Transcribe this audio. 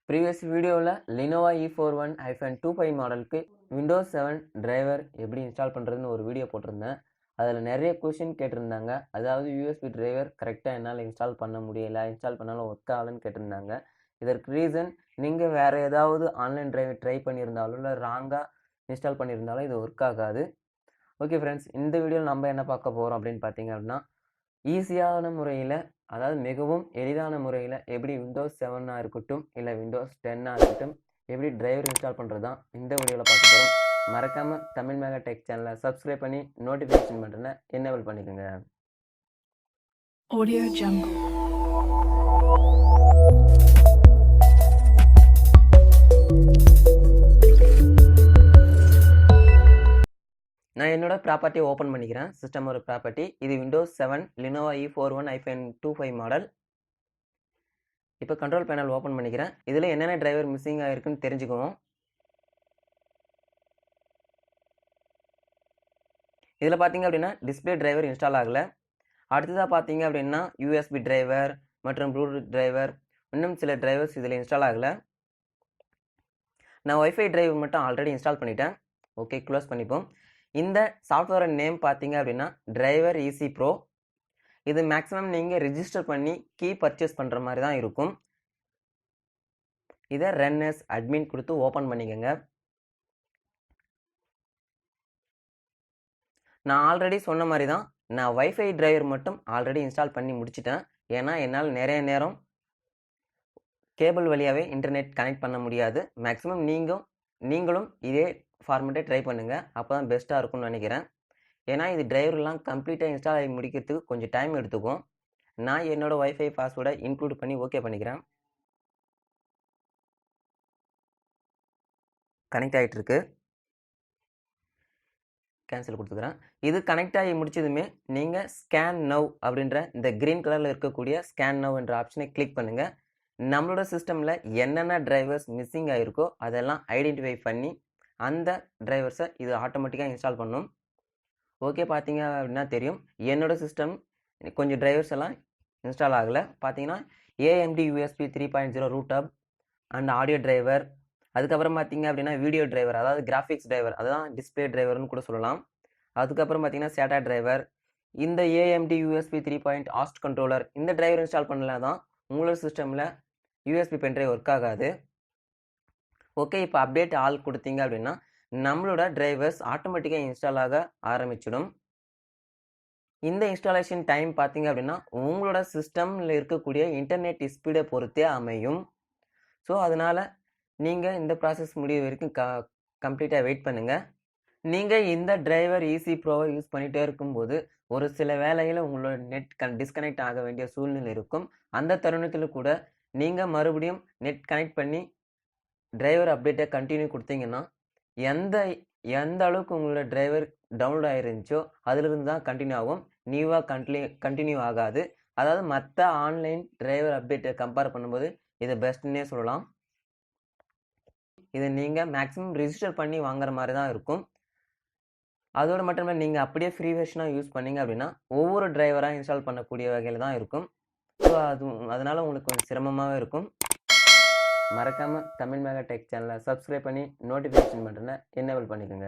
Previous வீடியோவில் Lenovo e41-25 மாடலுக்கு Windows 7 driver எப்படி இன்ஸ்டால் பண்ணுறதுன்னு ஒரு வீடியோ போட்டிருந்தேன். அதில் நிறைய கொஷின் கேட்டிருந்தாங்க. அதாவது யூஎஸ்பி டிரைவர் கரெக்டாக என்னால் இன்ஸ்டால் பண்ண முடியலை, இன்ஸ்டால் பண்ணாலும் ஒர்க் ஆகலைன்னு கேட்டிருந்தாங்க. இதற்கு ரீசன் நீங்கள் வேறு ஏதாவது ஆன்லைன் டிரைவர் ட்ரை பண்ணியிருந்தாலும் இல்லை ராங்காக இன்ஸ்டால் பண்ணியிருந்தாலும் இது ஒர்க் ஆகாது. ஓகே ஃப்ரெண்ட்ஸ், இந்த வீடியோவில் நம்ம என்ன பார்க்க போகிறோம் அப்படின்னு பார்த்தீங்க அப்படின்னா, ஈஸியான முறையில், அதாவது மிகவும் எளிதான முறையில் எப்படி விண்டோஸ் 7 இருக்கட்டும் இல்லை விண்டோஸ் 10 இருக்கட்டும் எப்படி டிரைவர் இன்ஸ்டால் பண்ணுறது தான் இந்த வீடியோவில் பார்க்க போகிறோம். மறக்காமல் தமிழ் மேகா டெக் சேனலை சப்ஸ்கிரைப் பண்ணி நோட்டிஃபிகேஷன் பட்டனை எனேபிள் பண்ணிக்கோங்க. Audio Jungle. நான் என்னோட ப்ராப்பர்ட்டி ஓப்பன் பண்ணிக்கிறேன். சிஸ்டம் ஒரு ப்ராப்பர்ட்டி. இது விண்டோஸ் 7 Lenovo e41-25 மாடல். இப்போ கண்ட்ரோல் பேனல் ஓப்பன் பண்ணிக்கிறேன். இதில் என்னென்ன டிரைவர் மிஸ்ஸிங் ஆகிருக்குன்னு தெரிஞ்சுக்குவோம். இதில் பார்த்தீங்க அப்படின்னா டிஸ்பிளே டிரைவர் இன்ஸ்டால் ஆகலை. அடுத்ததாக பார்த்தீங்க அப்படின்னா யூஎஸ்பி டிரைவர் மற்றும் ப்ளூடூத் டிரைவர், இன்னும் சில டிரைவர்ஸ் இதில் இன்ஸ்டால் ஆகலை. நான் ஒய்ஃபை டிரைவர் மட்டும் ஆல்ரெடி இன்ஸ்டால் பண்ணிட்டேன். ஓகே, க்ளோஸ் பண்ணிப்போம். இந்த சாஃப்ட்வேர் நேம் பார்த்தீங்க அப்படின்னா டிரைவர் ஈஸி ப்ரோ. இது மேக்ஸிமம் நீங்கள் ரிஜிஸ்டர் பண்ணி கீ பர்ச்சேஸ் பண்ணுற மாதிரி தான் இருக்கும். இதை ரன்னர்ஸ் அட்மின் கொடுத்து ஓப்பன் பண்ணிக்கோங்க. நான் ஆல்ரெடி சொன்ன மாதிரி தான், நான் வைஃபை டிரைவர் மட்டும் ஆல்ரெடி இன்ஸ்டால் பண்ணி முடிச்சிட்டேன். ஏன்னா என்னால் நிறைய நேரம் கேபிள் வழியாகவே இன்டர்நெட் கனெக்ட் பண்ண முடியாது. மேக்ஸிமம் நீங்களும் இதே ஃபார்மேட்டை ட்ரை பண்ணுங்கள். அப்போ தான் பெஸ்ட்டாக இருக்கும்னு நினைக்கிறேன். ஏன்னா இது டிரைவர்லாம் கம்ப்ளீட்டாக இன்ஸ்டால் ஆகி முடிக்கிறதுக்கு கொஞ்சம் டைம் எடுத்துக்கும். நான் என்னோடய வைஃபை பாஸ்வேர்டை இன்க்ளூட் பண்ணி ஓகே பண்ணிக்கிறேன். கனெக்ட் ஆகிட்டுருக்கு. கேன்சல் கொடுத்துக்கிறேன். இது கனெக்ட் ஆகி முடிச்சதுமே நீங்கள் ஸ்கேன் நவ் அப்படின்ற இந்த க்ரீன் கலரில் இருக்கக்கூடிய ஸ்கேன் நவ் என்ற ஆப்ஷனை கிளிக் பண்ணுங்கள். நம்மளோட சிஸ்டமில் என்னென்ன டிரைவர்ஸ் மிஸ்ஸிங் ஆகிருக்கோ அதெல்லாம் ஐடென்டிஃபை பண்ணி அந்த டிரைவர்ஸை இது ஆட்டோமேட்டிக்காக இன்ஸ்டால் பண்ணும். ஓகே, பார்த்தீங்க அப்படின்னா தெரியும் என்னோட சிஸ்டம் கொஞ்சம் டிரைவர்ஸ் எல்லாம் இன்ஸ்டால் ஆகலை. பார்த்தீங்கன்னா AMD USB 3.0 root hub and audio driver, அதுக்கப்புறம் பார்த்தீங்க அப்படின்னா வீடியோ டிரைவர், அதாவது கிராஃபிக்ஸ் டிரைவர், அதுதான் டிஸ்பிளே டிரைவர்னு கூட சொல்லலாம். அதுக்கப்புறம் பார்த்தீங்கன்னா சேட்டா டிரைவர், இந்த AMD USB 3.0 ஹாஸ்ட் கண்ட்ரோலர், இந்த டிரைவர் இன்ஸ்டால் பண்ணல தான் உங்களோட சிஸ்டமில் USB பென் டிரைவ் ஒர்க் ஆகாது. ஓகே, இப்போ அப்டேட் ஆல் கொடுத்தீங்க அப்படின்னா நம்மளோட டிரைவர்ஸ் ஆட்டோமேட்டிக்காக இன்ஸ்டால் ஆக ஆரம்பிச்சிடும். இந்த இன்ஸ்டாலேஷன் டைம் பார்த்தீங்க அப்படின்னா உங்களோட சிஸ்டமில் இருக்கக்கூடிய இன்டர்நெட் ஸ்பீடை பொறுத்தே அமையும். ஸோ அதனால் நீங்கள் இந்த ப்ராசஸ் முடிவு வரைக்கும் கம்ப்ளீட்டாக வெயிட் பண்ணுங்கள். நீங்கள் இந்த டிரைவர் ஈஸி ப்ரோவை யூஸ் பண்ணிகிட்டே இருக்கும்போது ஒரு சில வேலையில் உங்களோட நெட் டிஸ்கனெக்ட் ஆக வேண்டிய சூழ்நிலை இருக்கும். அந்த தருணத்தில் கூட நீங்கள் மறுபடியும் நெட் கனெக்ட் பண்ணி டிரைவர் அப்டேட்டை கண்டினியூ கொடுத்தீங்கன்னா எந்த அளவுக்கு உங்களோட டிரைவர் டவுன்லோட் ஆகிருந்துச்சோ அதிலிருந்து தான் கண்டினியூ ஆகும். நியூவாக கண்டினியூ ஆகாது. அதாவது மற்ற ஆன்லைன் டிரைவர் அப்டேட்டை கம்பேர் பண்ணும்போது இது பெஸ்ட்னே சொல்லலாம். இதை நீங்கள் மேக்ஸிமம் ரிஜிஸ்டர் பண்ணி வாங்குற மாதிரி தான் இருக்கும். அதோடு மட்டும் இல்லை, நீங்கள் அப்படியே ஃப்ரீ வெர்ஷனாக யூஸ் பண்ணீங்க அப்படின்னா ஒவ்வொரு டிரைவராக இன்ஸ்டால் பண்ணக்கூடிய வகையில் தான் இருக்கும். ஸோ அதனால் உங்களுக்கு கொஞ்சம் சிரமமாகவே இருக்கும். மறக்காமல் தமிழ் மேகா டெக் சேனலை சப்ஸ்கிரைப் பண்ணி நோட்டிஃபிகேஷன் பட்டனை எனேபிள் பண்ணிக்கோங்க.